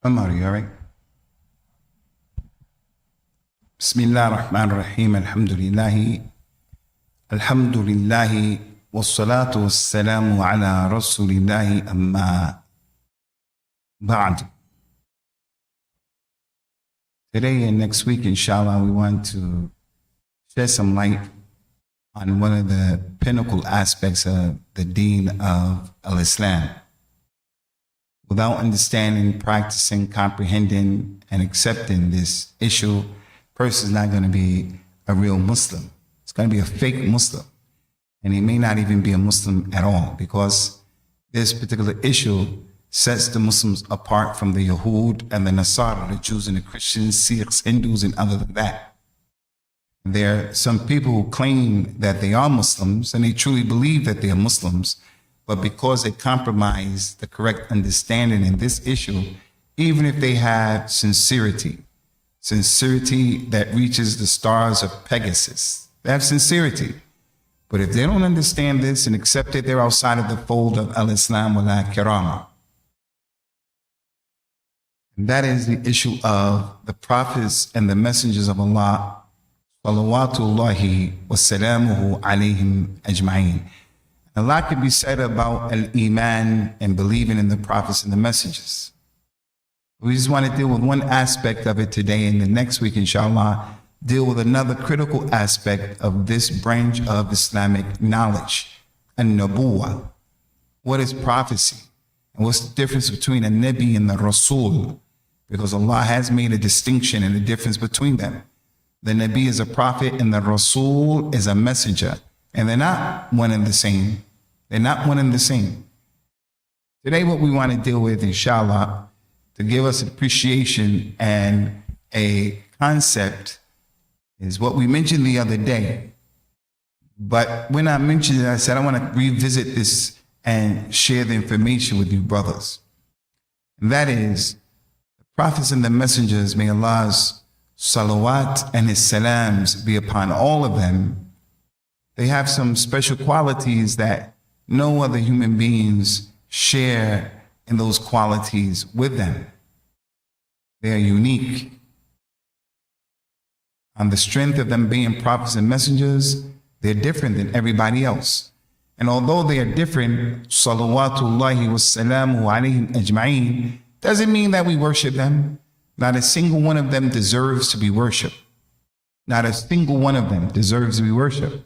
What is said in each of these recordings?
Omar, you all right? Bismillah ar-Rahman ar-Rahim. Alhamdulillahi wassalatu wassalamu ala rasulillahi amma ba'd. Today and next week, inshallah, we want to shed some light on one of the pinnacle aspects of the deen of Al-Islam. Without understanding, practicing, comprehending, and accepting this issue, a person is not going to be a real Muslim. It's going to be a fake Muslim. And he may not even be a Muslim at all, because this particular issue sets the Muslims apart from the Yahud and the Nasara, the Jews and the Christians, Sikhs, Hindus, and other than that. There are some people who claim that they are Muslims, and they truly believe that they are Muslims, but because they compromise the correct understanding in this issue, even if they have sincerity that reaches the stars of Pegasus, they have sincerity. But if they don't understand this and accept it, they're outside of the fold of Al-Islam wa la kirama. And that is the issue of the prophets and the messengers of Allah, salawatullahi wa salamuhu alayhim ajma'in. A lot can be said about al-Iman and believing in the prophets and the messengers. We just want to deal with one aspect of it today, and the next week, inshallah, deal with another critical aspect of this branch of Islamic knowledge, an-Nabuwah. What is prophecy? And what's the difference between a Nabi and the Rasul? Because Allah has made a distinction and a difference between them. The Nabi is a prophet and the Rasul is a messenger. And they're not one and the same. They're not one and the same. Today, what we want to deal with, inshallah, to give us appreciation and a concept, is what we mentioned the other day. But when I mentioned it, I said, I want to revisit this and share the information with you brothers. And that is, the prophets and the messengers, may Allah's salawat and his salams be upon all of them. They have some special qualities that no other human beings share in those qualities with them. They are unique. On the strength of them being prophets and messengers, they're different than everybody else. And although they are different, salawatullahi wa salamu alayhim ajma'in, doesn't mean that we worship them. Not a single one of them deserves to be worshipped. Not a single one of them deserves to be worshipped.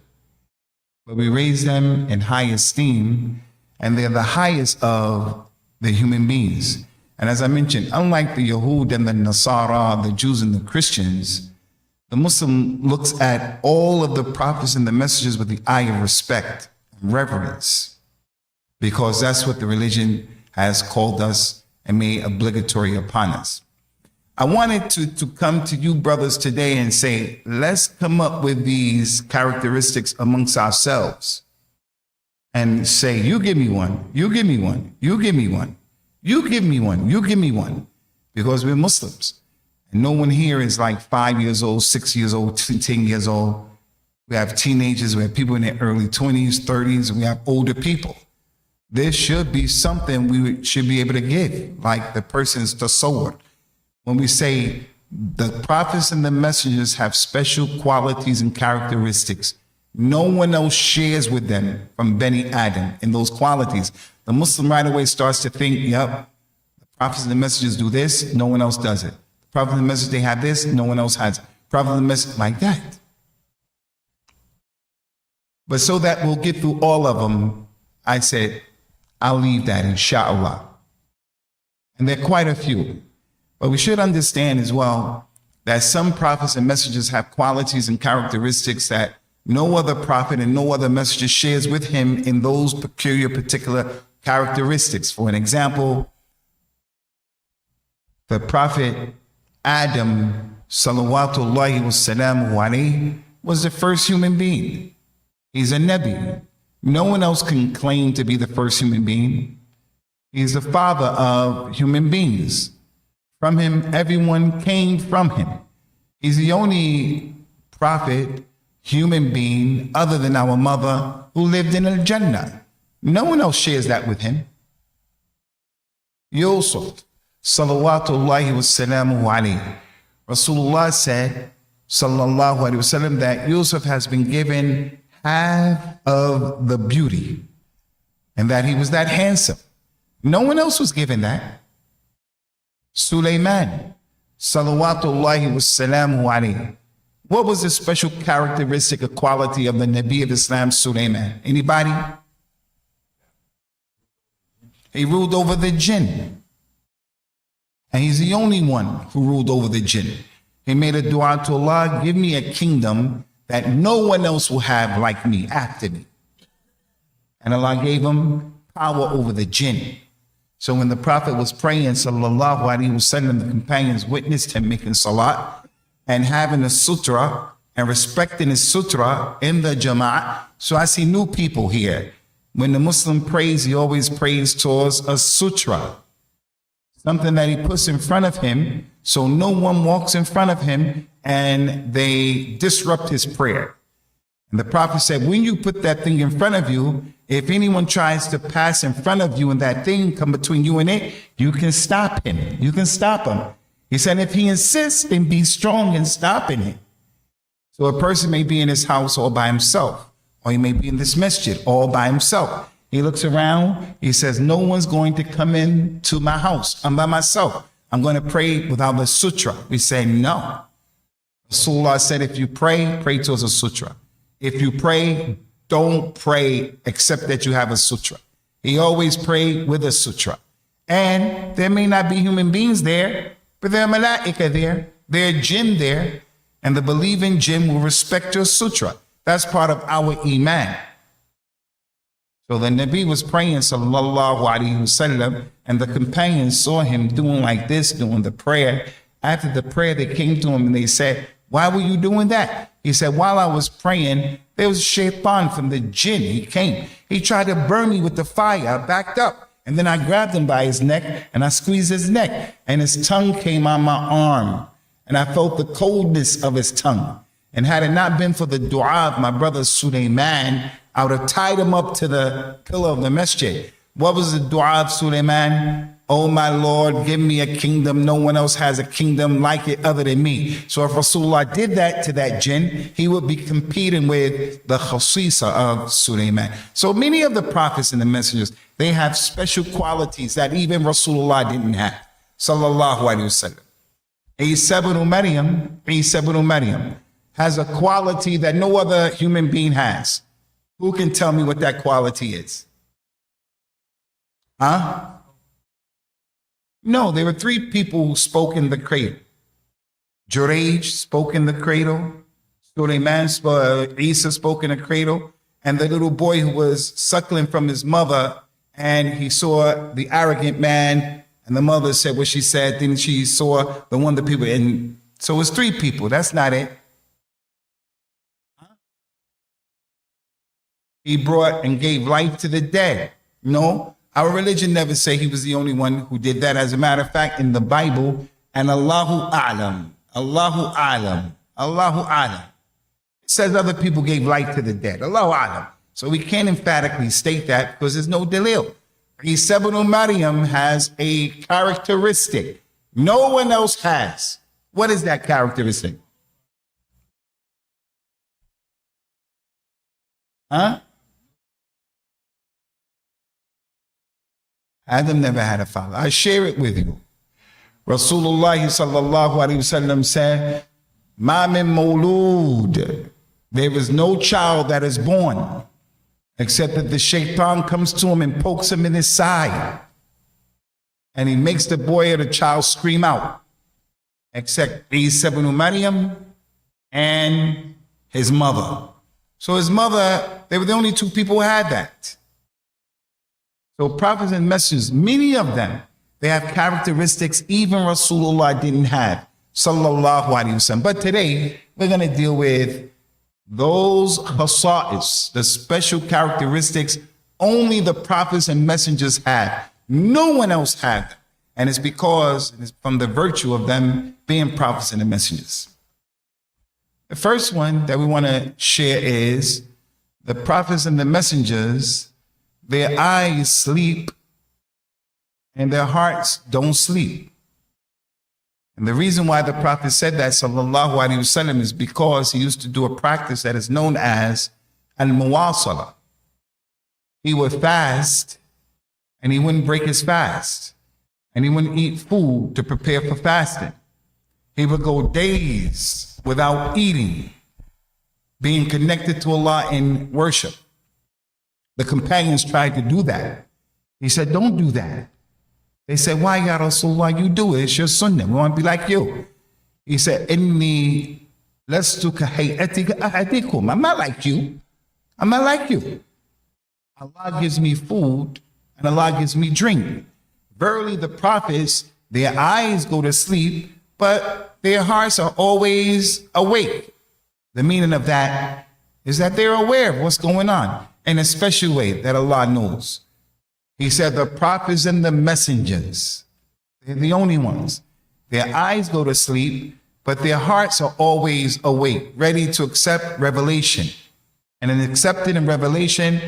But we raise them in high esteem, and they're the highest of the human beings. And as I mentioned, unlike the Yahud and the Nasara, the Jews and the Christians, the Muslim looks at all of the prophets and the messengers with the eye of respect and reverence, because that's what the religion has called us and made obligatory upon us. I wanted to come to you brothers today and say, let's come up with these characteristics amongst ourselves and say, you give me one, you give me one, you give me one, you give me one, you give me one, because we're Muslims. And no one here is like 5 years old, 6 years old, 10 years old. We have teenagers, we have people in their early 20s, 30s, and we have older people. There should be something we should be able to give, like the person's tasawwur. When we say the prophets and the messengers have special qualities and characteristics, no one else shares with them from Bani Adam in those qualities. The Muslim right away starts to think, yep, the prophets and the messengers do this, no one else does it. The prophets and the messengers, they have this, no one else has it. Prophets and the messengers, like that. But so that we'll get through all of them, I said, I'll leave that, inshallah. And there are quite a few. But we should understand as well that some prophets and messengers have qualities and characteristics that no other prophet and no other messenger shares with him in those peculiar, particular characteristics. For an example, the prophet Adam, salawatullahi wa salamu alayhi, was the first human being. He's a Nabi. No one else can claim to be the first human being. He's the father of human beings. From him, everyone came from him. He's the only prophet, human being, other than our mother, who lived in Al-Jannah. No one else shares that with him. Yusuf, Salawatullahi wa salamuhu alayhi. Rasulullah said, sallallahu alayhi wasallam, that Yusuf has been given half of the beauty and that he was that handsome. No one else was given that. Sulaiman, salawatullahi wa salamuhu alayhi. What was the special characteristic or quality of the Nabi of Islam, Sulaiman? Anybody? He ruled over the jinn. And he's the only one who ruled over the jinn. He made a dua to Allah, give me a kingdom that no one else will have like me, after me. And Allah gave him power over the jinn. So when the Prophet was praying, sallallahu alaihi wasallam, the companions witnessed him making salat and having a sutra and respecting his sutra in the jama'ah. So I see new people here. When the Muslim prays, he always prays towards a sutra, something that he puts in front of him so no one walks in front of him and they disrupt his prayer. And the Prophet said, when you put that thing in front of you, if anyone tries to pass in front of you and that thing come between you and it, you can stop him. You can stop him. He said, if he insists, then be strong in stopping it. So a person may be in his house all by himself, or he may be in this masjid all by himself. He looks around, he says, no one's going to come in to my house. I'm by myself. I'm going to pray without the sutra. We say, no. Rasulullah said, if you pray, pray towards a sutra. If you pray, don't pray except that you have a sutra. He always prayed with a sutra. And there may not be human beings there, but there are malaika there. There are jinn there. And the believing jinn will respect your sutra. That's part of our iman. So the Nabi was praying, sallallahu alaihi wasallam, and the companions saw him doing like this, doing the prayer. After the prayer, they came to him and they said, why were you doing that? He said, while I was praying, there was a shaitan from the jinn. He came. He tried to burn me with the fire. I backed up. And then I grabbed him by his neck and I squeezed his neck. And his tongue came on my arm. And I felt the coldness of his tongue. And had it not been for the dua of my brother Sulaiman, I would have tied him up to the pillar of the masjid. What was the dua of Sulaiman? Oh my Lord, give me a kingdom. No one else has a kingdom like it other than me. So if Rasulullah did that to that jinn, he would be competing with the khasisa of Sulaiman. So many of the prophets and the messengers, they have special qualities that even Rasulullah didn't have. Sallallahu alaihi wasallam. Isa ibn Maryam has a quality that no other human being has. Who can tell me what that quality is? Huh? No, there were three people who spoke in the cradle. Juraj spoke in the cradle. Isa spoke in the cradle. And the little boy who was suckling from his mother, and he saw the arrogant man, and the mother said what she said. Then she saw the one of the people. And so it was three people. That's not it. He brought and gave life to the dead. No, our religion never say he was the only one who did that. As a matter of fact, in the Bible, and Allahu A'lam, Allahu A'lam, Allahu A'lam. It says other people gave life to the dead. Allahu A'lam. So we can't emphatically state that because there's no dalil. Isa ibn Maryam has a characteristic no one else has. What is that characteristic? Huh? Adam never had a father. I share it with you. Rasulullah sallallahu alaihi wasallam said, "Ma min mawlud." There is no child that is born except that the shaitan comes to him and pokes him in his side, and he makes the boy or the child scream out, except Isa ibn Maryam and his mother. So his mother, they were the only two people who had that. So prophets and messengers, many of them, they have characteristics even Rasulullah didn't have, sallallahu alaihi wasallam. But today, we're going to deal with those khasa'is, the special characteristics only the prophets and messengers have. No one else had them. And it's because it's from the virtue of them being prophets and the messengers. The first one that we want to share is the prophets and the messengers, their eyes sleep and their hearts don't sleep. And the reason why the Prophet said that, sallallahu alaihi wasallam, is because he used to do a practice that is known as al-muwasala. He would fast, and he wouldn't break his fast, and he wouldn't eat food to prepare for fasting. He would go days without eating, being connected to Allah in worship. The companions tried to do that. He said, don't do that. They said, why, Ya Rasulullah? You do it. It's your sunnah. We want to be like you. He said, Inni lastu ka hay'atika ahadikum. I'm not like you. I'm not like you. Allah gives me food and Allah gives me drink. Verily, the prophets, their eyes go to sleep, but their hearts are always awake. The meaning of that is that they're aware of what's going on in a special way that Allah knows. He said the prophets and the messengers, they're the only ones. Their eyes go to sleep, but their hearts are always awake, ready to accept revelation. And in accepting a revelation,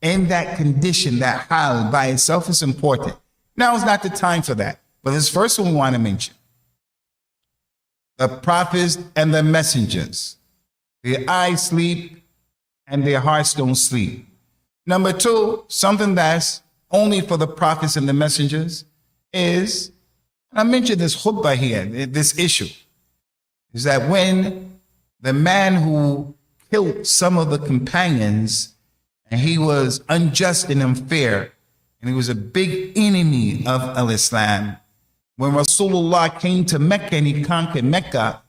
in that condition, that hal by itself is important. Now is not the time for that. But this first one we want to mention. The prophets and the messengers. Their eyes sleep and their hearts don't sleep. Number two, something that's only for the prophets and the messengers is, and I mentioned this khutbah here, this issue, is that when the man who killed some of the companions, and he was unjust and unfair, and he was a big enemy of al-Islam, when Rasulullah came to Mecca and he conquered Mecca,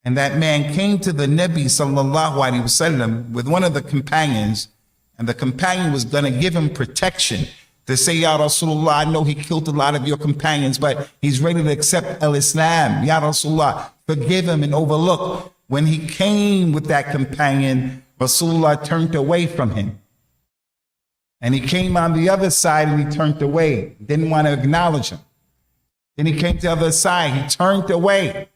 and that man came to the Nabi sallallahu alaihi wasallam with one of the companions, and the companion was going to give him protection to say, Ya Rasulullah, I know he killed a lot of your companions, but he's ready to accept al-Islam. Ya Rasulullah, forgive him and overlook. When he came with that companion, Rasulullah turned away from him. And he came on the other side and he turned away, didn't want to acknowledge him. Then he came to the other side, he turned away.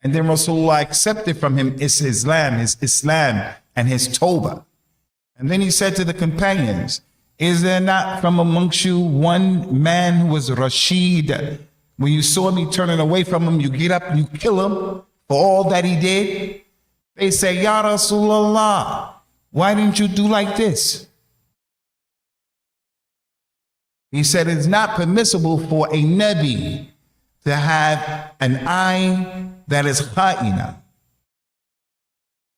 And then Rasulullah accepted from him his Islam and his Tawbah. And then he said to the companions, is there not from amongst you one man who was Rashid? When you saw me turning away from him, you get up and you kill him for all that he did? They say, Ya Rasulullah, why didn't you do like this? He said, it's not permissible for a Nabi to have an eye that is kha'ina,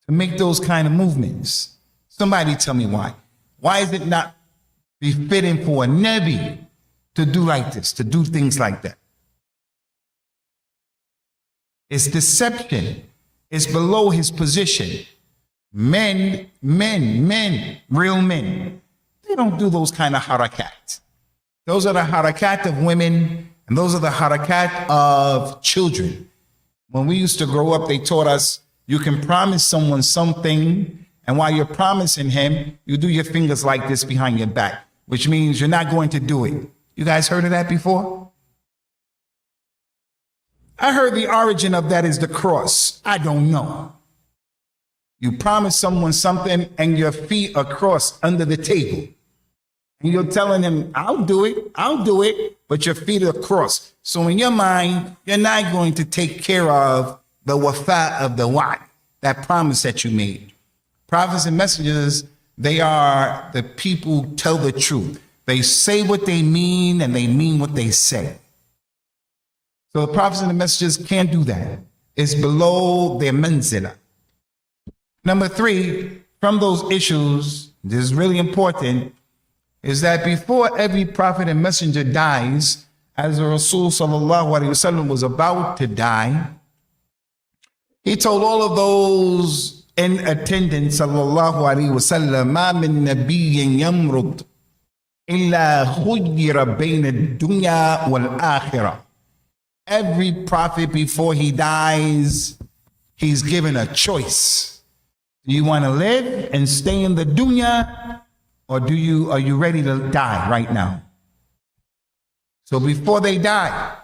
to make those kind of movements. Somebody tell me why. Why is it not befitting for a Nabi to do like this, to do things like that? It's deception. It's below his position. Men, real men, they don't do those kind of harakat. Those are the harakat of women, and those are the harakat of children. When we used to grow up, they taught us you can promise someone something, and while you're promising him, you do your fingers like this behind your back, which means you're not going to do it. You guys heard of that before? I heard the origin of that is the cross. I don't know. You promise someone something and your feet are crossed under the table. And you're telling him, I'll do it, but your feet are crossed. So in your mind, you're not going to take care of the wafa of the wa'd, that promise that you made. Prophets and messengers, they are the people who tell the truth. They say what they mean and they mean what they say. So the prophets and the messengers can't do that. It's below their manzila. Number three, from those issues, this is really important, is that before every prophet and messenger dies, as the Rasul sallallahu alaihi wasallam was about to die, he told all of those in attendance, sallallahu alaihi wasallam, ma min nabiyyin yamrud illa khuyira bayna dunya wal akhirah. Every prophet before he dies, he's given a choice. Do you want to live and stay in the dunya, or are you ready to die right now? So before they die,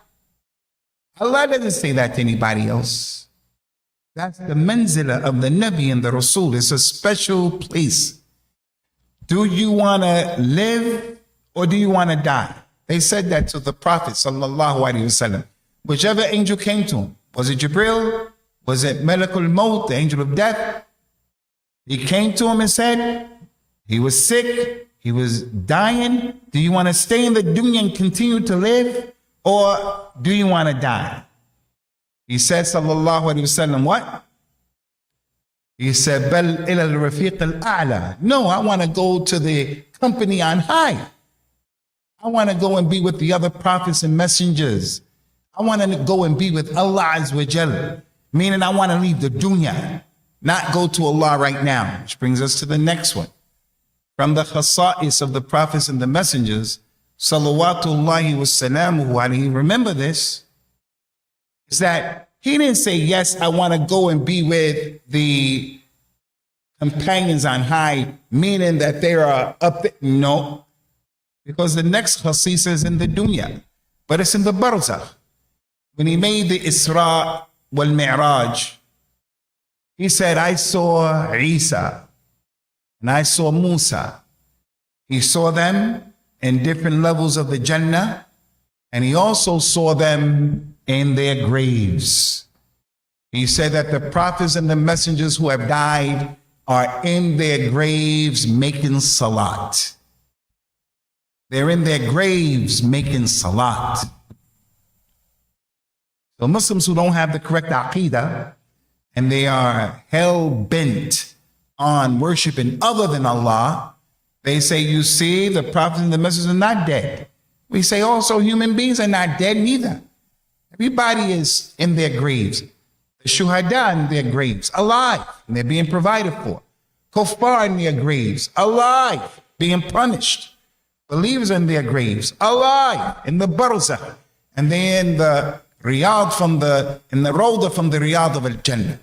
Allah doesn't say that to anybody else. That's the manzila of the Nabi and the Rasul. It's a special place. Do you want to live or do you want to die? They said that to the Prophet sallallahu alaihi wasallam. Whichever angel came to him, was it Jibril? Was it Malakul Maut, the angel of death? He came to him and said, he was sick, he was dying. Do you want to stay in the dunya and continue to live? Or do you want to die? He said, sallallahu alaihi wasallam, what? He said, Bal ila al-rafiq al-a'la. No, I want to go to the company on high. I want to go and be with the other prophets and messengers. I want to go and be with Allah Azza wa Jal. Meaning I want to leave the dunya, not go to Allah right now. Which brings us to the next one. From the khasa'is of the prophets and the messengers, salawatullahi wa salamuhu alayhi, remember this, is that he didn't say, yes, I want to go and be with the companions on high, meaning that they are up there. No, because the next khasisa is in the dunya, but it's in the barzakh. When he made the Isra wal Mi'raj, he said, I saw Isa and I saw Musa. He saw them in different levels of the Jannah, and he also saw them in their graves. He said that the prophets and the messengers who have died are in their graves making salat. They're in their graves making salat. So Muslims who don't have the correct aqidah and they are hell-bent on worshiping other than Allah, they say, you see, the prophets and the messengers are not dead. We say also human beings are not dead neither. Everybody is in their graves. The shuhada in their graves, alive, and they're being provided for. Kuffar in their graves, alive, being punished. Believers in their graves, alive, in the barzakh, and they're in the riyadh in the rawdah from the riyadh of al-Jannah.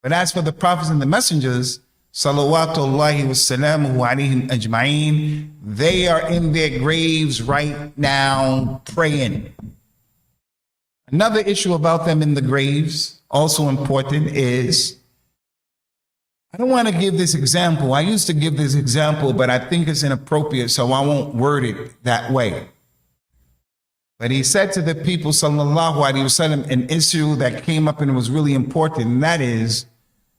But as for the prophets and the messengers, salawatullahi wa salamuhu alayhim ajma'een, they are in their graves right now praying. Another issue about them in the graves, also important, is, I don't want to give this example. I used to give this example, but I think it's inappropriate, so I won't word it that way. But he said to the people, sallallahu alaihi wasallam, an issue that came up and was really important, and that is,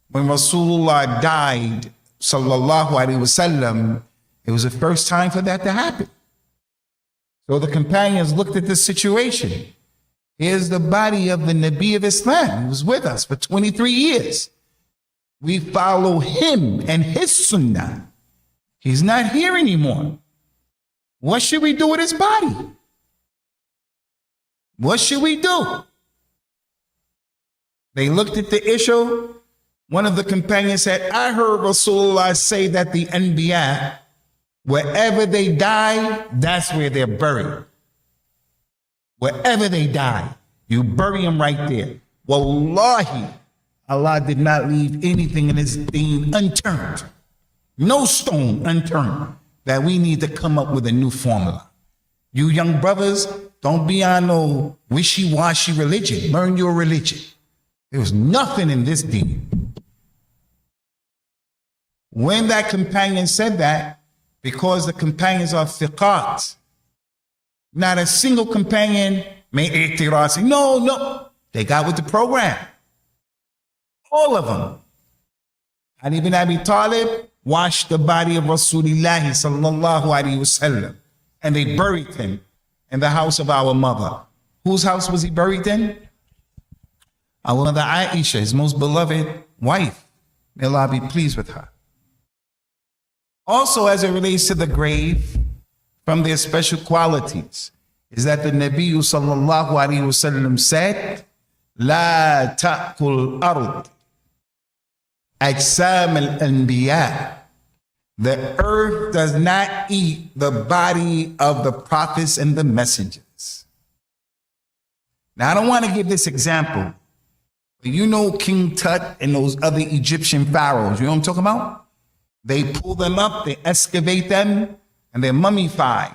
when Rasulullah died, sallallahu alaihi wasallam, it was the first time for that to happen. So the companions looked at the situation. Here's the body of the Nabi of Islam. He was with us for 23 years. We follow him and his sunnah. He's not here anymore. What should we do with his body? What should we do? They looked at the issue. One of the companions said, I heard Rasulullah say that the Anbiya, wherever they die, that's where they're buried. Wherever they die, you bury them right there. Wallahi, Allah did not leave anything in his deen unturned. No stone unturned, that we need to come up with a new formula. You young brothers, don't be on no wishy-washy religion. Learn your religion. There was nothing in this deen. When that companion said that, because the companions are thiqat, not a single companion made i'tiraz. No. They got with the program. All of them. Ali ibn Abi Talib washed the body of Rasulullah sallallahu alaihi wasallam, and they buried him in the house of our mother. Whose house was he buried in? Our mother Aisha, his most beloved wife. May Allah be pleased with her. Also, as it relates to the grave, from their special qualities, is that the Nabi sallallahu alaihi wasallam said, "La ta'kul ard ajsam al-anbiya." The earth does not eat the body of the prophets and the messengers. Now, I don't want to give this example, but you know King Tut and those other Egyptian pharaohs. You know what I'm talking about? They pull them up, they excavate them, and they're mummified.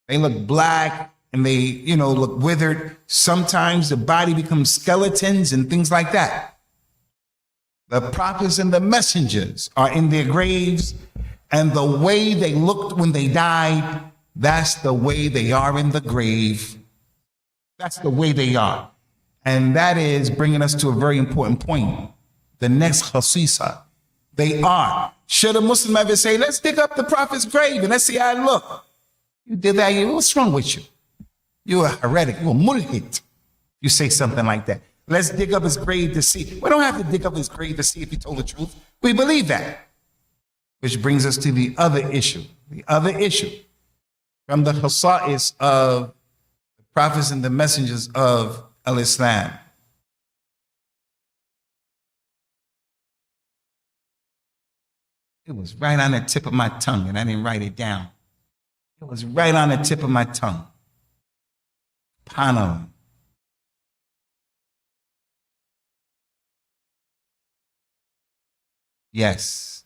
They look black and they, look withered. Sometimes the body becomes skeletons and things like that. The prophets and the messengers are in their graves, and the way they looked when they died That's the way they are in the grave. That's the way they are. And that is bringing us to a very important point. The next khasisa. They are. Should a Muslim ever say, let's dig up the Prophet's grave and let's see how it look? You did that, what's wrong with you? You're a heretic, you're a mulhid. You say something like that. Let's dig up his grave to see. We don't have to dig up his grave to see if he told the truth. We believe that. Which brings us to the other issue. The other issue from the khasa'is of the prophets and the messengers of al-Islam. It was right on the tip of my tongue, and I didn't write it down. It was right on the tip of my tongue. Panel. Yes.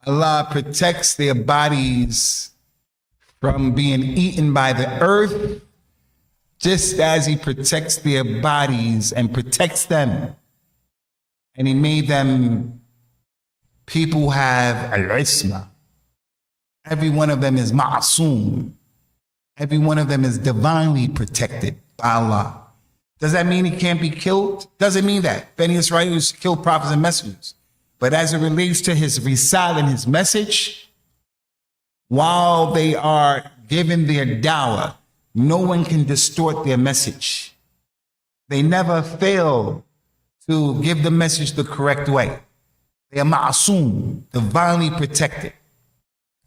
Allah protects their bodies from being eaten by the earth, just as He protects their bodies and protects them. And He made them people who have al-isma. Every one of them is ma'asum. Every one of them is divinely protected by Allah. Does that mean he can't be killed? Doesn't mean that. Bani Israel used to kill prophets and messengers. But as it relates to his risal and his message, while they are given their dawah, no one can distort their message. They never fail to give the message the correct way. They are ma'asum, divinely protected.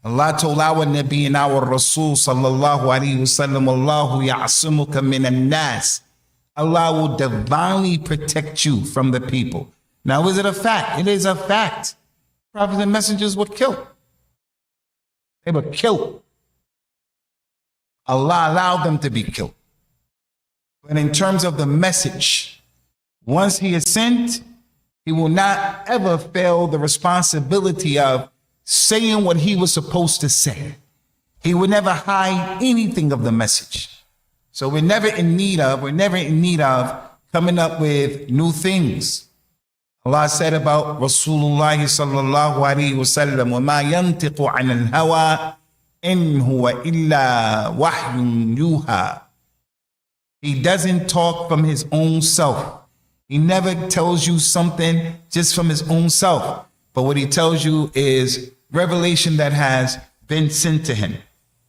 Allah told our Nabi and our Rasul sallallahu alayhi wa sallam, Allahu ya'asumuka minan nas. Allah will divinely protect you from the people. Now, is it a fact? It is a fact. Prophets and messengers were killed. They were killed. Allah allowed them to be killed. But in terms of the message, once He is sent, He will not ever fail the responsibility of saying what He was supposed to say. He would never hide anything of the message. So we're never in need of coming up with new things. Allah said about Rasulullah sallallahu alayhi wa sallam, وَمَا يَنْتِقُ عَنِ الْهَوَىٰ إِنْ هُوَ إِلَّا وَحْيٌ يُوحَىٰ. He doesn't talk from his own self. He never tells you something just from his own self. But what he tells you is revelation that has been sent to him.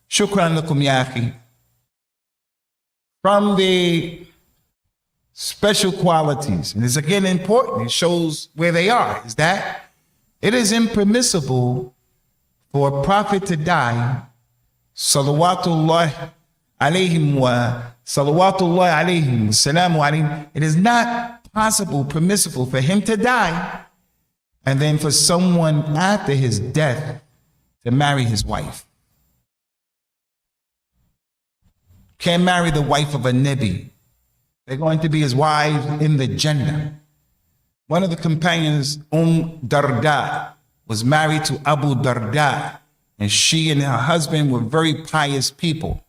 Shukran lakum ya akhi. From the special qualities, and it's again important, it shows where they are, is that it is impermissible for a prophet to die, salawatullah alayhim wa salawatullah alayhim, salamu alayhim. It is not possible, permissible for him to die, and then for someone after his death to marry his wife. Can't marry the wife of a Nabi. They're going to be his wives in the Jannah. One of the companions, Darda, was married to Abu Darda, and she and her husband were very pious people.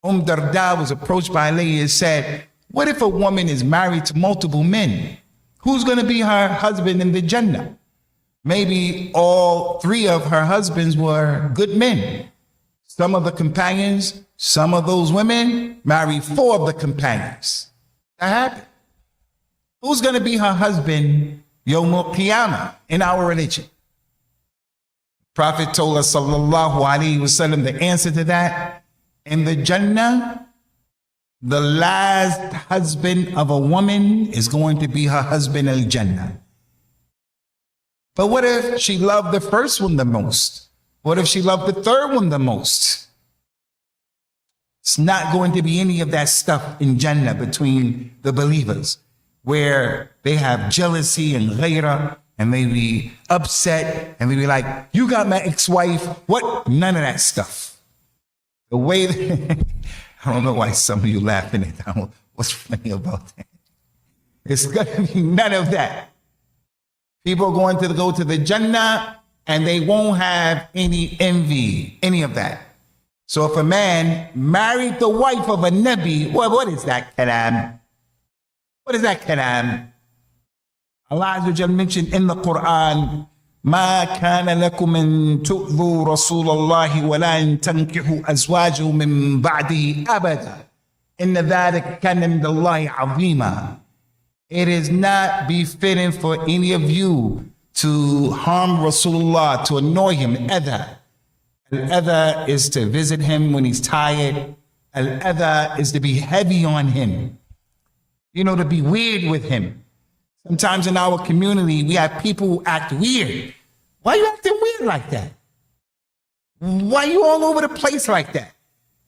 Darda was approached by Ali and said, what if a woman is married to multiple men? Who's going to be her husband in the Jannah? Maybe all three of her husbands were good men. Some of the companions, some of those women married four of the companions. That happened. Who's going to be her husband Yawm al-Qiyamah in our religion? Prophet told us, sallallahu alayhi wa sallam, the answer to that, in the Jannah, the last husband of a woman is going to be her husband al-Jannah. But what if she loved the first one the most? What if she loved the third one the most? It's not going to be any of that stuff in Jannah between the believers, where they have jealousy and ghairah, and they be upset, and they be like, you got my ex-wife. What? None of that stuff. The way that, I don't know why some of you laughing at that. What's funny about that? It's going to be none of that. People are going to go to the Jannah, and they won't have any envy, any of that. So if a man married the wife of a Nabi, what is that kalam? What is that kalam? Allah Azza wa Jalla mentioned in the Quran, ما كان لكم أن تؤذوا رسول الله ولا أن تنكحوا أزواجه من بعده أبدا إن ذلك كان عند الله عظيما. It is not befitting for any of you to harm Rasulullah, to annoy him. Al-adha is to visit him when he's tired. Al-adha is to be heavy on him. You know, to be weird with him. Sometimes in our community, we have people who act weird. Why are you acting weird like that? Why are you all over the place like that?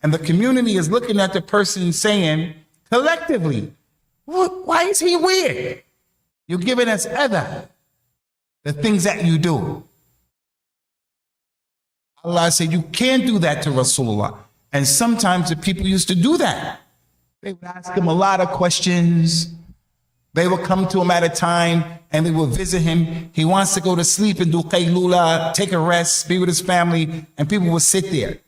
And the community is looking at the person saying, collectively, why is he weird? You're giving us other, the things that you do. Allah said, you can't do that to Rasulullah. And sometimes the people used to do that. They would ask him a lot of questions. They would come to him at a time and they would visit him. He wants to go to sleep and do qaylula, take a rest, be with his family, and people would sit there.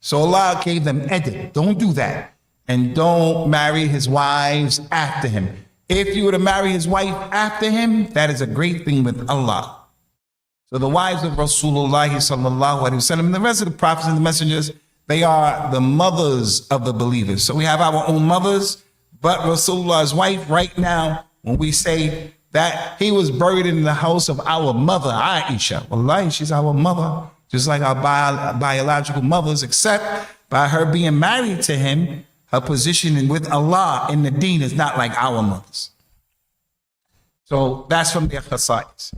So Allah gave them edit. Don't do that. And don't marry his wives after him. If you were to marry his wife after him, that is a great thing with Allah. So the wives of Rasulullah sallallahu alaihi wasallam and the rest of the prophets and the messengers, they are the mothers of the believers. So we have our own mothers, but Rasulullah's wife right now, when we say that he was buried in the house of our mother, Aisha, wallahi, she's our mother, just like our biological mothers, except by her being married to him, her position with Allah in the deen is not like our mothers. So that's from their khasa'is.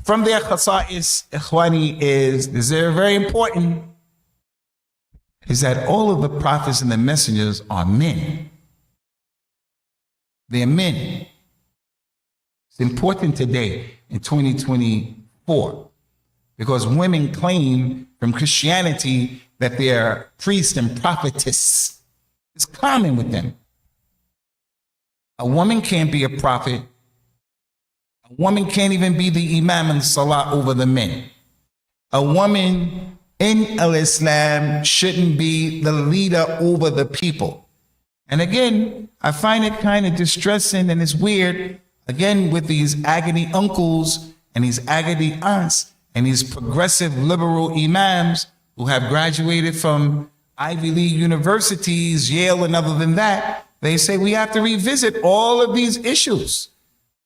From their khasa'is, ikhwani, is very important, is that all of the prophets and the messengers are men. They're men. It's important today in 2024 because women claim from Christianity that they're priests and prophetess. It's common with them. A woman can't be a prophet. A woman can't even be the imam in salah over the men. A woman in al-Islam shouldn't be the leader over the people. And again, I find it kind of distressing and it's weird, again, with these agony uncles and these agony aunts and these progressive liberal imams who have graduated from Ivy League universities, Yale, and other than that, they say we have to revisit all of these issues.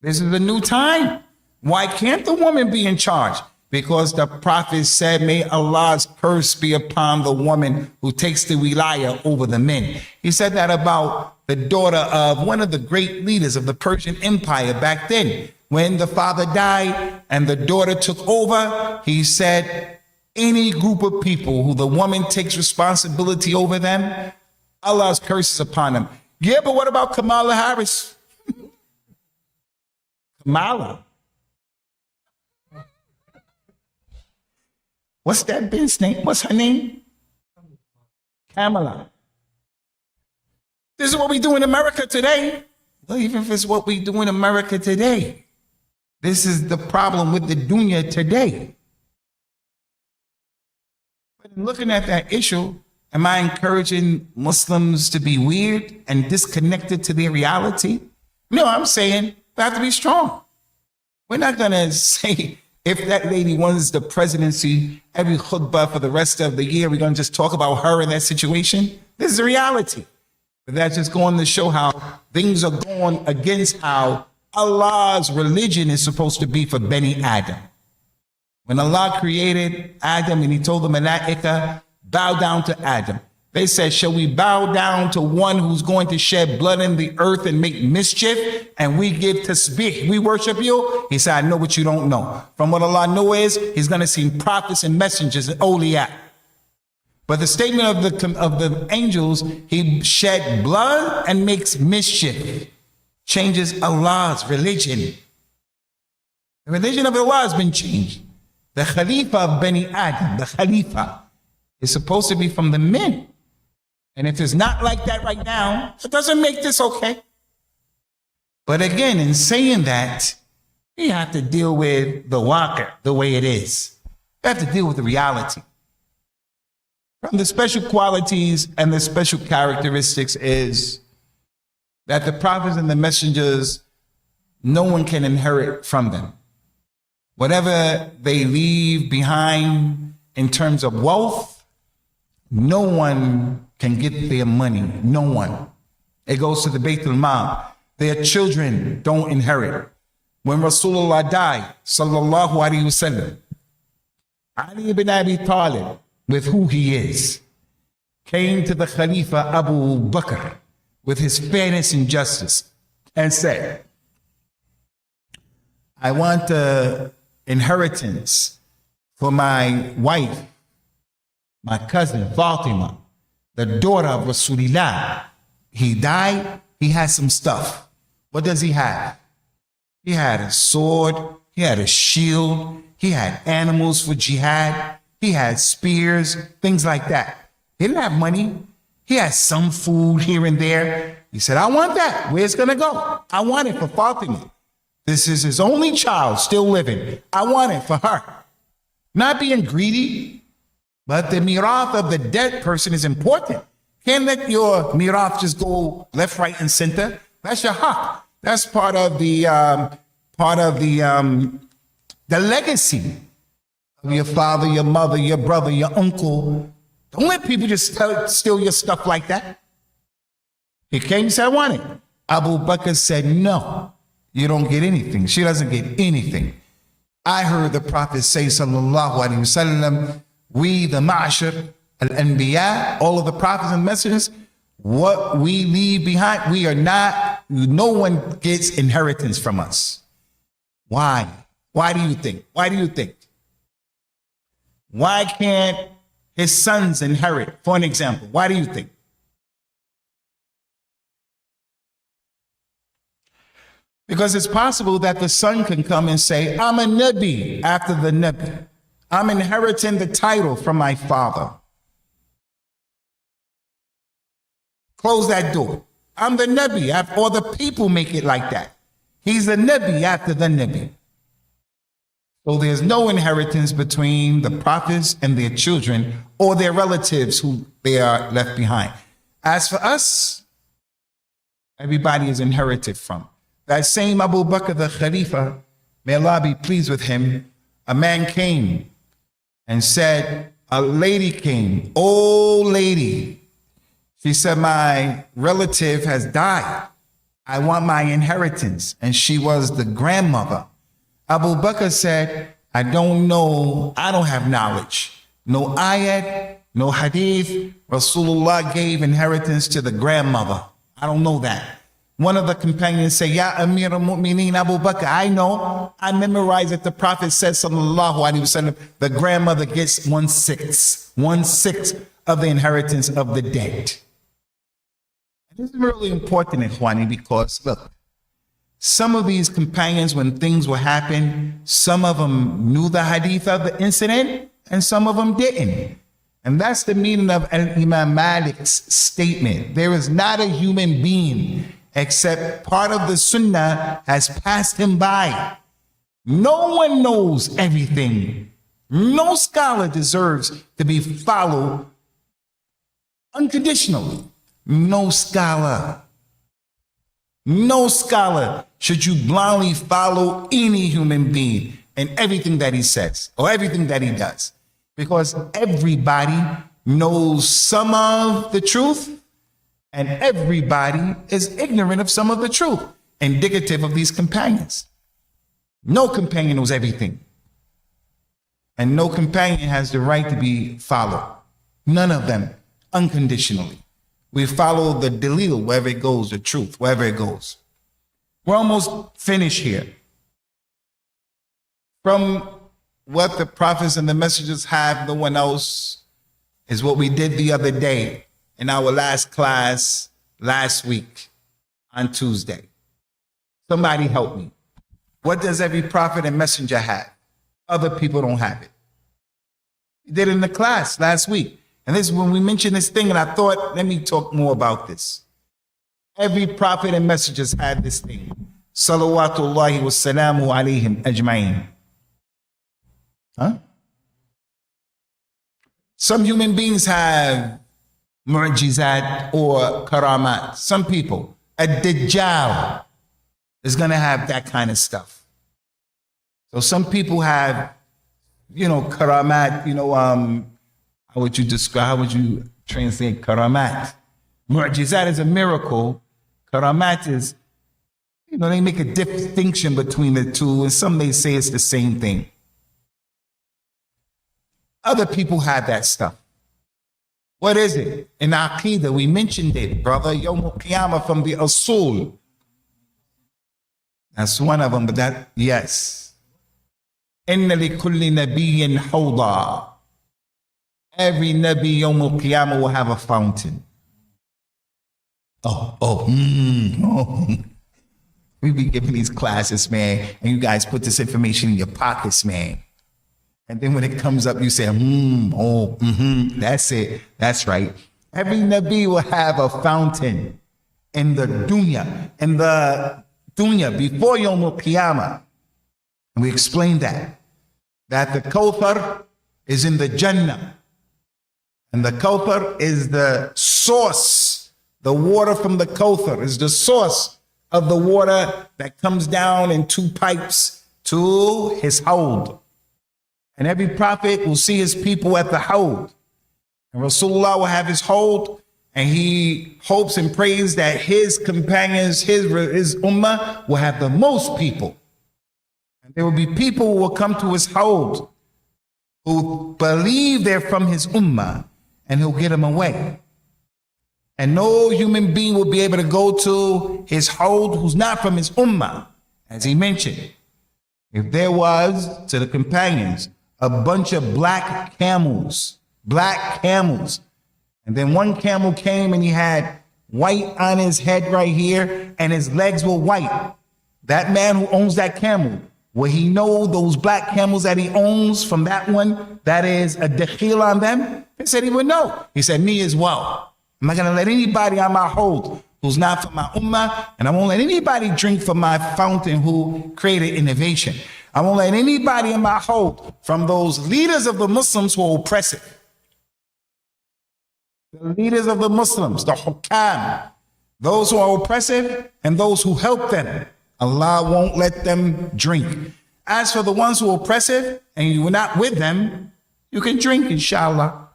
This is a new time. Why can't the woman be in charge? Because the prophet said, may Allah's curse be upon the woman who takes the wilayah over the men. He said that about the daughter of one of the great leaders of the Persian Empire back then. When the father died and the daughter took over, he said, any group of people who the woman takes responsibility over them, Allah's curse is upon them. Yeah, but what about Kamala Harris? Kamala. What's that bitch's name? What's her name? Kamala. This is what we do in America today. Well, even if it's what we do in America today, this is the problem with the dunya today. But in looking at that issue, am I encouraging Muslims to be weird and disconnected to their reality? No, I'm saying we have to be strong. We're not going to say, if that lady wins the presidency, every khutbah for the rest of the year, we're going to just talk about her in that situation. This is the reality. But that's just going to show how things are going against how Allah's religion is supposed to be for Bani Adam. When Allah created Adam and he told the Malaika, bow down to Adam. They said, shall we bow down to one who's going to shed blood in the earth and make mischief? And we give tasbih, we worship you? He said, I know what you don't know. From what Allah knows is, he's going to send prophets and messengers and awliya. But the statement of the angels, he shed blood and makes mischief. Changes Allah's religion. The religion of Allah has been changed. The Khalifa of Bani Adam, the Khalifa, is supposed to be from the men. And if it's not like that right now, it doesn't make this okay. But again, in saying that, we have to deal with the waqi' the way it is. We have to deal with the reality. From the special qualities and the special characteristics is that the prophets and the messengers, no one can inherit from them. Whatever they leave behind in terms of wealth, no one can get their money. No one. It goes to the Bayt al-Mal. Their children don't inherit. When Rasulullah died, sallallahu alaihi wasallam, Ali ibn Abi Talib, with who he is, came to the Khalifa Abu Bakr with his fairness and justice and said, I want inheritance for my wife, my cousin Fatima, the daughter of Rasulullah. He died, he has some stuff. What does he have? He had a sword, he had a shield, he had animals for jihad, he had spears, things like that. He didn't have money. He had some food here and there. He said, I want that. Where's it gonna go? I want it for Fatima. This is his only child still living. I want it for her. Not being greedy, but the mirath of the dead person is important. Can't let your mirath just go left, right, and center. That's your haq. That's part of the legacy of your father, your mother, your brother, your uncle. Don't let people just steal your stuff like that. He came and said, I want it. Abu Bakr said, no, you don't get anything. She doesn't get anything. I heard the Prophet say, sallallahu alaihi wasallam, we, the Ma'ashir, al-Anbiya, all of the prophets and messengers, what we leave behind, we are not, no one gets inheritance from us. Why? Why do you think? Why do you think? Why can't his sons inherit, for an example? Why do you think? Because it's possible that the son can come and say, I'm a Nabi after the Nabi. I'm inheriting the title from my father. Close that door. I'm the Nabi, or the people make it like that. He's the Nabi after the Nabi. So there's no inheritance between the prophets and their children or their relatives who they are left behind. As for us, everybody is inherited from. That same Abu Bakr, the Khalifa, may Allah be pleased with him, a man came and said, a lady came, old lady. She said, my relative has died. I want my inheritance. And she was the grandmother. Abu Bakr said, I don't know, I don't have knowledge. No ayat, no hadith. Rasulullah gave inheritance to the grandmother. I don't know that. One of the companions said, Ya Amir al-Mu'mineen Abu Bakr, I know. I memorized that the Prophet said, sallallahu alaihi wasallam, the grandmother gets 1/6 of the inheritance of the dead. This is really important, Ikhwani, because look, some of these companions, when things will happen, some of them knew the hadith of the incident and some of them didn't. And that's the meaning of Imam Malik's statement. There is not a human being except part of the Sunnah has passed him by. No one knows everything. No scholar deserves to be followed unconditionally. No scholar. No scholar should you blindly follow any human being and everything that he says or everything that he does. Because everybody knows some of the truth and everybody is ignorant of some of the truth, indicative of these companions. No companion knows everything. And no companion has the right to be followed. None of them, unconditionally. We follow the dalil, wherever it goes, the truth, wherever it goes. We're almost finished here. From what the prophets and the messengers have, no one else, is what we did the other day in our last class last week on Tuesday. Somebody help me. What does every prophet and messenger have? Other people don't have it. We did it in the class last week. And this is when we mentioned this thing, and I thought, let me talk more about this. Every prophet and messengers had this thing. Salawatullahi wa salamu alayhim ajma'in. Huh? Some human beings have mu'jizat or karamat. Some people, a dajjal is going to have that kind of stuff. So some people have, karamat, how would you translate karamat? Mu'jizat is a miracle. Karamat is, they make a distinction between the two, and some may say it's the same thing. Other people have that stuff. What is it? In Aqidah, we mentioned it, brother. Yawm al-Qiyamah from the Usul. That's one of them, but yes. Inna li kulli nabiyyin hawda. Every Nabi Yawm al-Qiyamah will have a fountain. We be giving these classes, man, and you guys put this information in your pockets, man. And then when it comes up, you say, that's it. That's right. Every Nabi will have a fountain in the dunya. Before Yawm al-Qiyamah. And we explained that the Kawthar is in the Jannah. And the Kawthar is the source. The water from the Kawthar is the source of the water that comes down in 2 pipes to his hold. And every prophet will see his people at the hold. And Rasulullah will have his hold, and he hopes and prays that his companions, his ummah, will have the most people. And there will be people who will come to his hold who believe they're from his ummah, and he'll get them away. And no human being will be able to go to his hold who's not from his ummah. As he mentioned, if there was, to the companions, a bunch of black camels, and then one camel came and he had white on his head right here, and his legs were white. That man who owns that camel, will he know those black camels that he owns from that one that is a dakhil on them? He said he would know. He said, me as well. I'm not going to let anybody on my hold who's not from my ummah, and I won't let anybody drink from my fountain who created innovation. I won't let anybody in my hold from those leaders of the Muslims who are oppressive. The leaders of the Muslims, the hukam, those who are oppressive and those who help them, Allah won't let them drink. As for the ones who are oppressive and you are not with them, you can drink, inshallah.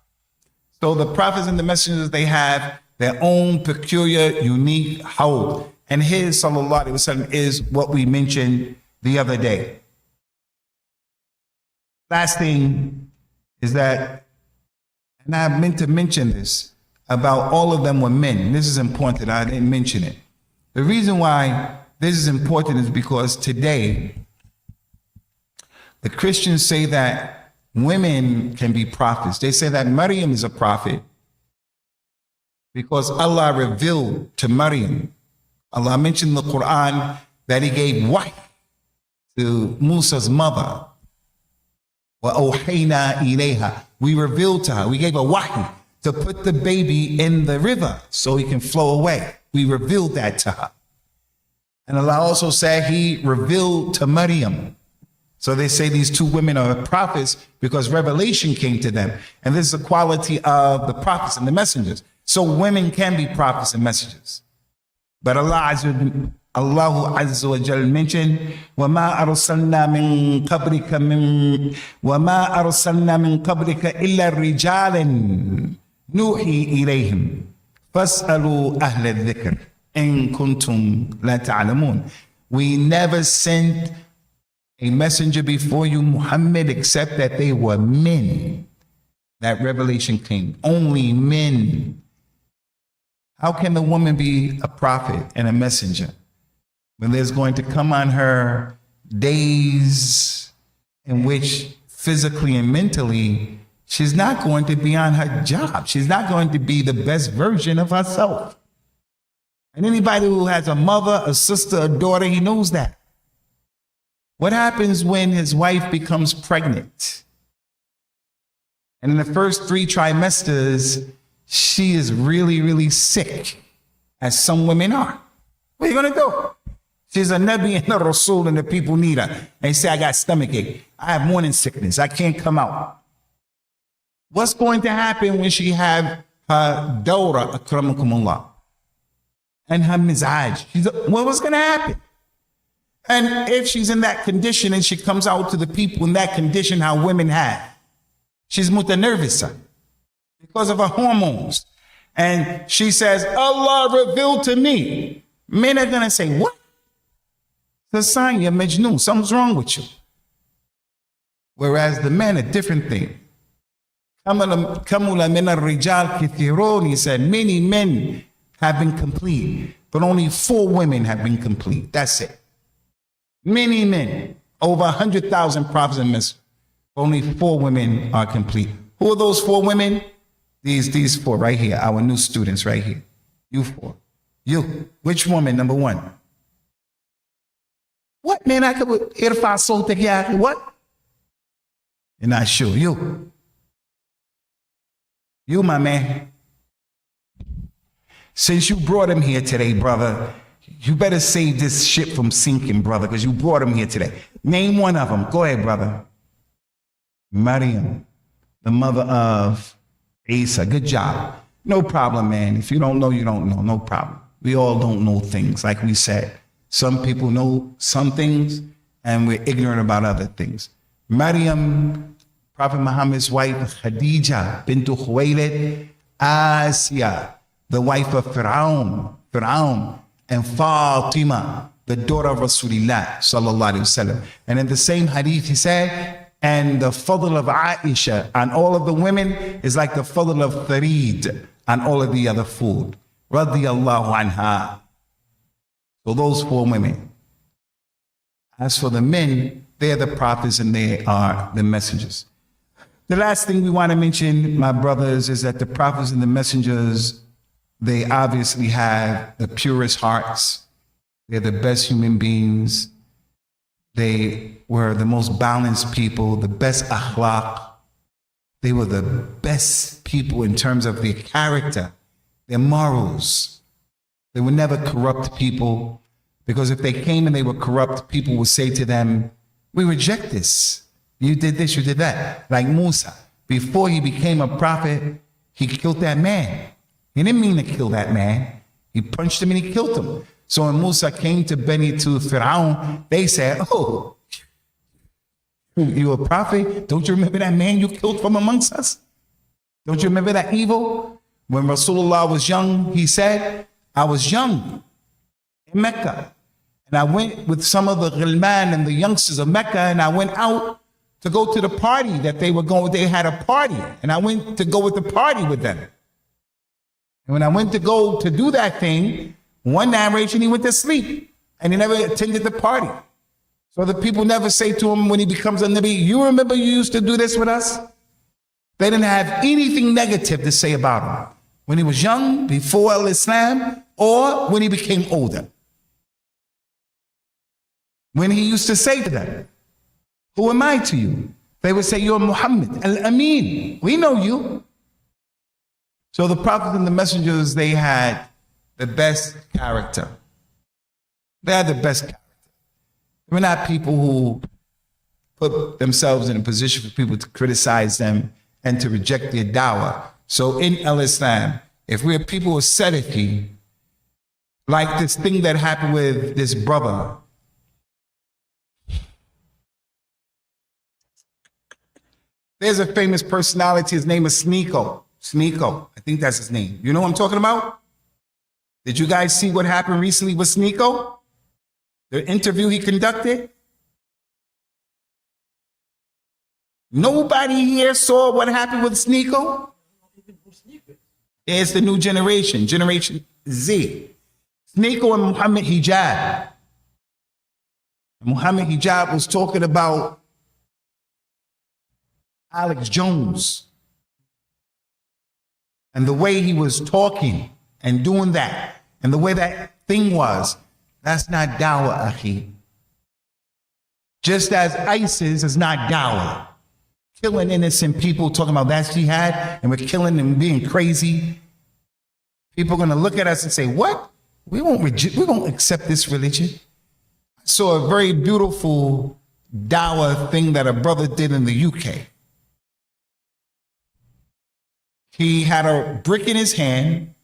So the prophets and the messengers, they have their own peculiar, unique hold. And his, sallallahu alaihi wasallam, is what we mentioned the other day. Last thing is that, and I meant to mention this, about all of them were men. This is important. I didn't mention it. The reason why this is important is because today, the Christians say that women can be prophets. They say that Maryam is a prophet because Allah revealed to Maryam. Allah mentioned in the Quran that he gave wahy to Musa's mother. وَأَوْحَيْنَا إِلَيْهَا. We revealed to her. We gave a wahy to put the baby in the river so he can flow away. We revealed that to her. And Allah also said he revealed to Maryam. So they say these 2 women are prophets because revelation came to them. And this is the quality of the prophets and the messengers. So women can be prophets and messengers. But Allah Azza wa Jal mentioned, وَمَا أَرْسَلْنَا مِن قَبْلِكَ إِلَّا رِجَالًا نُوحِي إِلَيْهِمْ فَاسْأَلُوا أَهْلَ الذِّكْرِ إِن كُنتُمْ لَا تَعْلَمُونَ. We never sent a messenger before you, Muhammad, except that they were men. That revelation came. Only men. How can the woman be a prophet and a messenger when there's going to come on her days in which physically and mentally she's not going to be on her job? She's not going to be the best version of herself. And anybody who has a mother, a sister, a daughter, he knows that. What happens when his wife becomes pregnant? And in the first 3 trimesters, she is really, really sick, as some women are. What are you going to do? She's a Nabi and a Rasul and the people need her. And they say, I got stomachache. I have morning sickness. I can't come out. What's going to happen when she have her dawra, akramakumullah, and her mizaj? What was going to happen? And if she's in that condition and she comes out to the people in that condition how women have, she's mutanervisa because of her hormones. And she says, Allah revealed to me. Men are going to say, what? It's a sign you're Majnun. Something's wrong with you. Whereas the men, a different thing. Kamula min al-rijal kithirun, he said, many men have been complete, but only 4 women have been complete. That's it. Many men, over 100,000 prophets and messengers, only 4 women are complete. Who are those 4 women? These 4 right here, our new students right here. You 4. You. Which woman, number 1? What, man? I could irfa soltek. What? You're not sure. You, my man. Since you brought him here today, brother, you better save this ship from sinking, brother, because you brought him here today. Name one of them. Go ahead, brother. Mariam, the mother of Isa. Good job. No problem, man. If you don't know, you don't know. No problem. We all don't know things, like we said. Some people know some things, and we're ignorant about other things. Mariam, Prophet Muhammad's wife, Khadija bintu Khuwaylid, Asiya, the wife of Fir'aun, and Fatima, the daughter of Rasulullah sallallahu alaihi wasallam. And in the same hadith he said, and the fadl of Aisha and all of the women is like the fadl of Tharid and all of the other food. Radiyallahu anha. So those 4 women. As for the men, they're the prophets and they are the messengers. The last thing we want to mention, my brothers, is that the prophets and the messengers, they obviously have the purest hearts. They're the best human beings. They were the most balanced people, the best akhlaq. They were the best people in terms of their character, their morals. They were never corrupt people, because if they came and they were corrupt, people would say to them, we reject this. You did this, you did that. Like Musa, before he became a prophet, he killed that man. He didn't mean to kill that man. He punched him and he killed him. So when Musa came to Fir'aun, they said, oh, you a prophet? Don't you remember that man you killed from amongst us? Don't you remember that evil? When Rasulullah was young, he said, I was young in Mecca. And I went with some of the ghilman and the youngsters of Mecca, and I went out to go to the party that they were going. They had a party, and I went to go with the party with them. And when I went to go to do that thing, one narration, he went to sleep, and he never attended the party. So the people never say to him when he becomes a Nabi, you remember you used to do this with us? They didn't have anything negative to say about him when he was young, before Islam, or when he became older. When he used to say to them, who am I to you? They would say, you're Muhammad, Al-Amin. We know you. So the prophets and the messengers, they had the best character. They had the best character. We're not people who put themselves in a position for people to criticize them and to reject their dawah. So in Islam, if we're people who are Salafi, like this thing that happened with this brother, there's a famous personality, his name is Sneeko. Sneeko, I think that's his name. You know what I'm talking about? Did you guys see what happened recently with Sneeko? The interview he conducted? Nobody here saw what happened with Sneeko? It's the new generation, Generation Z. Sneeko and Muhammad Hijab. Muhammad Hijab was talking about Alex Jones and the way he was talking and doing that and the way that thing was, that's not dawah, akhi. Just as ISIS is not dawah. Killing innocent people, talking about that's jihad, and we're killing and being crazy. People are going to look at us and say, what? We won't accept this religion. I saw a very beautiful dawah thing that a brother did in the UK. He had a brick in his hand,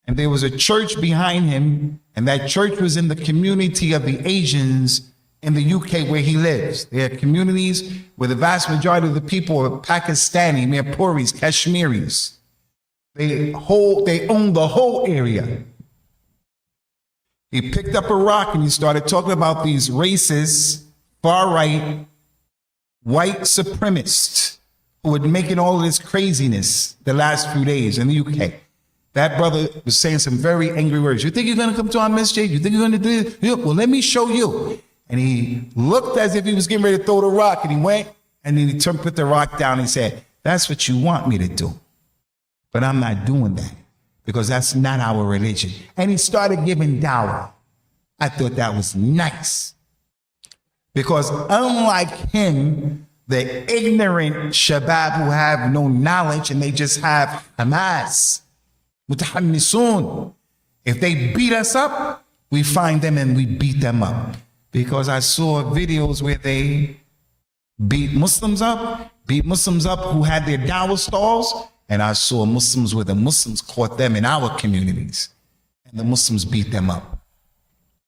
and there was a church behind him, and that church was in the community of the Asians in the UK where he lives. There are communities where the vast majority of the people are Pakistani, Mirpuris, Kashmiris. They own the whole area. He picked up a rock and he started talking about these racist, far-right, white supremacists who were making all of this craziness the last few days in the UK. That brother was saying some very angry words. You think you're going to come to our Masjid? You think you're going to do this? Well, let me show you. And he looked as if he was getting ready to throw the rock, and he went, and then he put the rock down and he said, that's what you want me to do. But I'm not doing that, because that's not our religion. And he started giving dawah. I thought that was nice. Because unlike him, the ignorant shabab who have no knowledge and they just have Hamas, mutahammisun, if they beat us up, we find them and we beat them up. Because I saw videos where they beat Muslims up who had their dawah stalls, and I saw Muslims where the Muslims caught them in our communities, and the Muslims beat them up.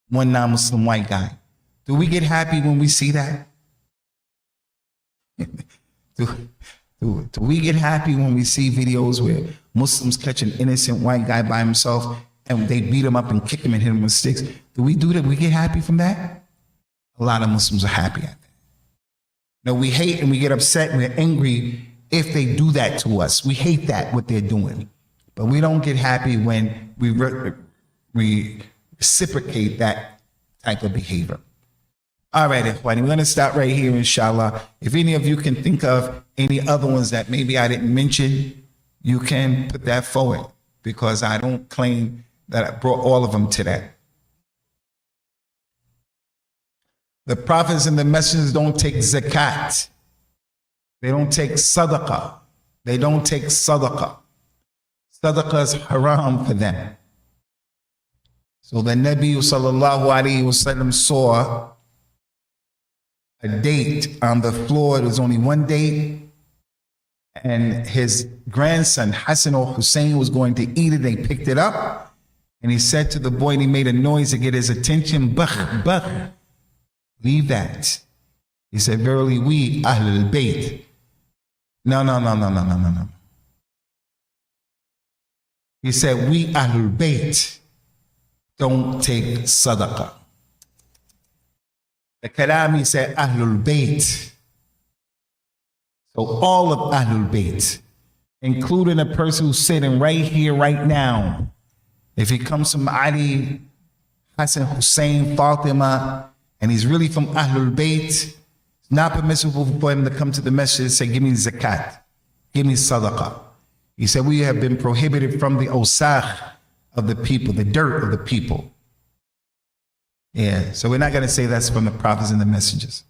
One non-Muslim white guy. Do we get happy when we see that? Do we get happy when we see videos where Muslims catch an innocent white guy by himself and they beat him up and kick him and hit him with sticks? Do we do that? We get happy from that? A lot of Muslims are happy at that. No, we hate and we get upset and we're angry if they do that to us. We hate that, what they're doing. But we don't get happy when we reciprocate that type of behavior. All right, Ikhwani, we're going to stop right here, inshallah. If any of you can think of any other ones that maybe I didn't mention, you can put that forward, because I don't claim that I brought all of them to that. The prophets and the messengers don't take zakat. They don't take sadaqah. They don't take sadaqah. Sadaqah is haram for them. So the Nabi sallallahu alaihi wasallam saw a date on the floor. It was only one date. And his grandson, Hassan or Hussein, was going to eat it. They picked it up. And he said to the boy, and he made a noise to get his attention, Bakh, bakh. Leave that. He said, verily we, Ahlul Bayt. No. He said, we Ahlul Bayt don't take sadaqah. The Kalam, he said, Ahlul Bayt. So all of Ahlul Bayt, including a person who's sitting right here, right now. If he comes from Ali, Hassan, Hussein, Fatima, and he's really from Ahlul Bayt, it's not permissible for him to come to the Masjid and say, give me zakat, give me sadaqah. He said, we have been prohibited from the awsakh of the people, the dirt of the people. Yeah, so we're not going to say that's from the prophets and the messengers.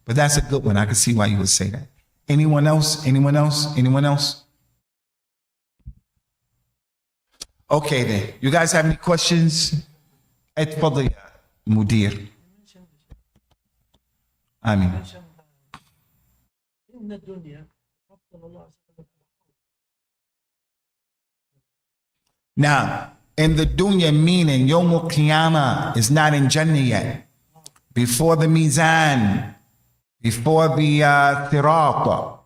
But that's a good one. I can see why you would say that. Anyone else? Anyone else? Anyone else? Okay then. You guys have any questions? اتفضل يا مدير. آمين. Now, in the dunya, meaning Yawm al-Qiyamah is not in Jannah yet. Before the Mizan, before the Sirat,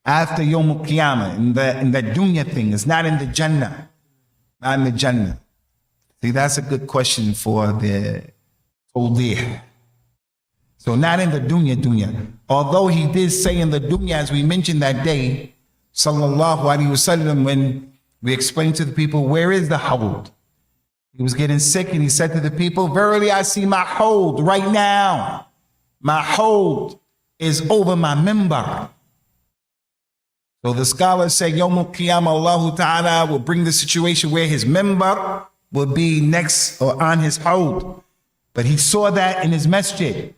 after Yawm al-Qiyamah, in the dunya thing, it's not in the Jannah. Not in the Jannah. See, that's a good question for the Tawdih. So not in the dunya. Although he did say in the dunya, as we mentioned that day, sallallahu alaihi wasallam, when we explained to the people, where is the hawd? He was getting sick and he said to the people, verily I see my hawd right now. My hawd is over my mimbar. So the scholars say, Yawm al-Qiyamah, Allah Ta'ala will bring the situation where his mimbar will be next or on his hawd. But he saw that in his masjid.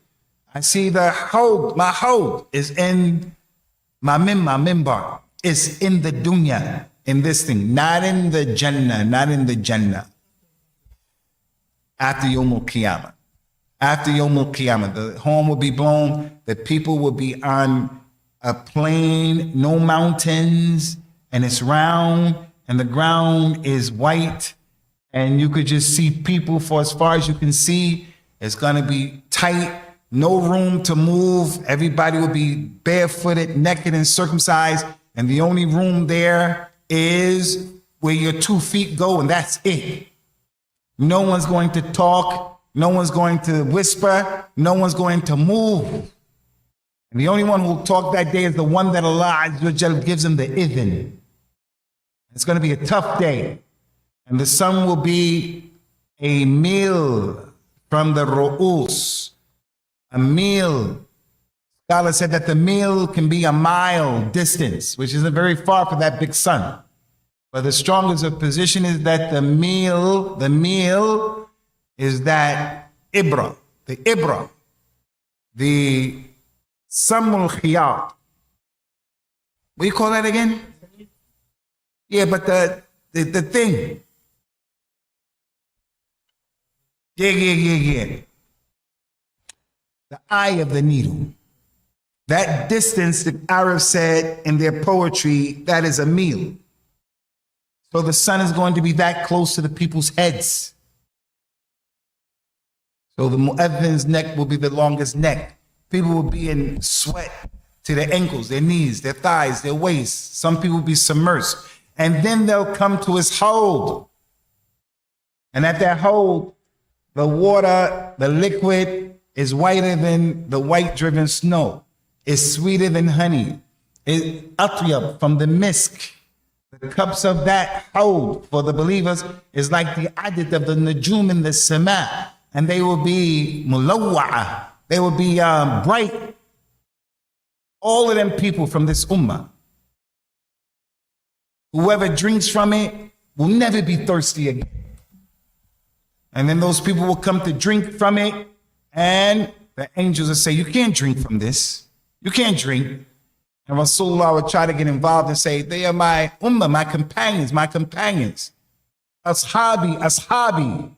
I see the hawd, my hawd is in my mimbar. It's in the dunya, in this thing, not in the Jannah, not in the Jannah. After Yawm al-Qiyamah. After Yawm al-Qiyamah, the horn will be blown, the people will be on a plain, no mountains, and it's round, and the ground is white, and you could just see people for as far as you can see, It's going to be tight, no room to move. Everybody will be barefooted, naked, and circumcised. And the only room there is where your 2 feet go, and that's it. No one's going to talk. No one's going to whisper. No one's going to move. And the only one who will talk that day is the one that Allah Azza wa Jal gives him the idhn. It's going to be a tough day. And the sun will be a meal from the ru'us. A meal. Scholar said that the meal can be a mile distance, which isn't very far from that big sun. But the strongest of position is that the meal is that ibra, the samul khiyat. What do you call that again? Yeah, but the thing. Yeah. The eye of the needle. That distance, the Arabs said in their poetry, that is a meal. So the sun is going to be that close to the people's heads. So the mu'adhin's neck will be the longest neck. People will be in sweat to their ankles, their knees, their thighs, their waists. Some people will be submerged. And then they'll come to his hold. And at that hold, the water, the liquid, is whiter than the white-driven snow. It's sweeter than honey. It's atyab from the misk. The cups of that hold for the believers is like the adid of the najum in the sama. And they will be mulawwa'a. They will be bright. All of them people from this ummah. Whoever drinks from it will never be thirsty again. And then those people will come to drink from it, and the angels will say, you can't drink from this. You can't drink. And Rasulullah would try to get involved and say, they are my ummah, my companions. Ashabi.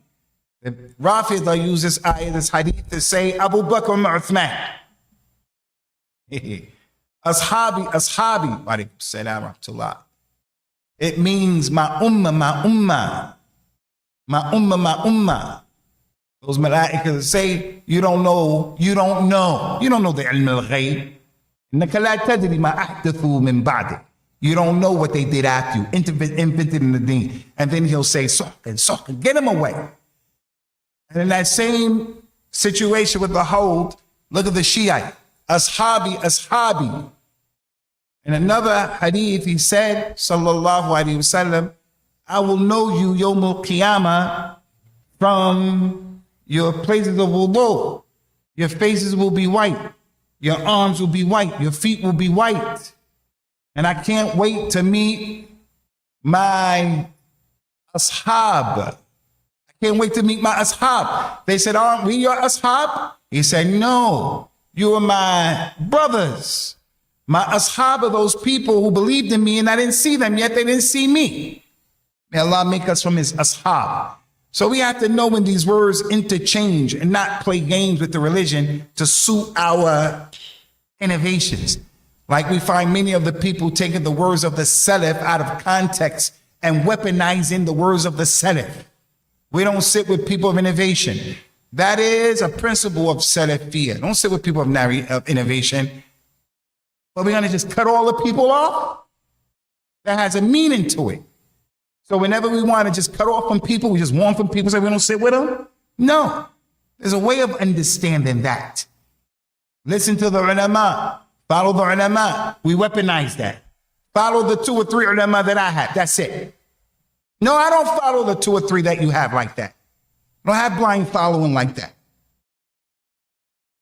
The Rafidah uses this hadith to say, Abu Bakr and Uthman. Ashabi. Wa alaikum salam wa rahmatullah. It means my ummah. Those mala'ikas say, you don't know the ilm al-ghayb. إنك لا تدري ما أحدثوا من بعدك. You don't know what they did after you, invented in the deen. And then he'll say, Sohkan, get him away. And in that same situation with the hold, look at the Shiite, Ashabi. In another hadith, he said, sallallahu alayhi wasallam, I will know you yawm al-qiyamah from your places of wudu. Your faces will be white. Your arms will be white. Your feet will be white. And I can't wait to meet my ashab. I can't wait to meet my ashab. They said, aren't we your ashab? He said, no, you are my brothers. My ashab are those people who believed in me and I didn't see them yet. They didn't see me. May Allah make us from his ashab. So we have to know when these words interchange and not play games with the religion to suit our innovations. Like we find many of the people taking the words of the Salaf out of context and weaponizing the words of the Salaf. We don't sit with people of innovation. That is a principle of Salafiyah. Don't sit with people of innovation. But we're going to just cut all the people off? That has a meaning to it. So whenever we want to just cut off from people, we just want from people so we don't sit with them? No. There's a way of understanding that. Listen to the ulama. Follow the ulama. We weaponize that. Follow the 2 or 3 ulama that I have. That's it. No, I don't follow the 2 or 3 that you have like that. I don't have blind following like that.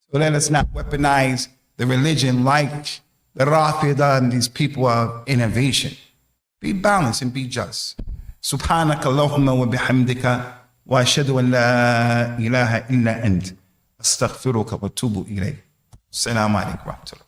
So let us not weaponize the religion like the Rafidah and these people of innovation. Be balanced and be just. سبحانك اللهم وبحمدك وأشهد أن لا إله إلا أنت أستغفرك وأتوب إليك. السلام عليكم ورحمة الله.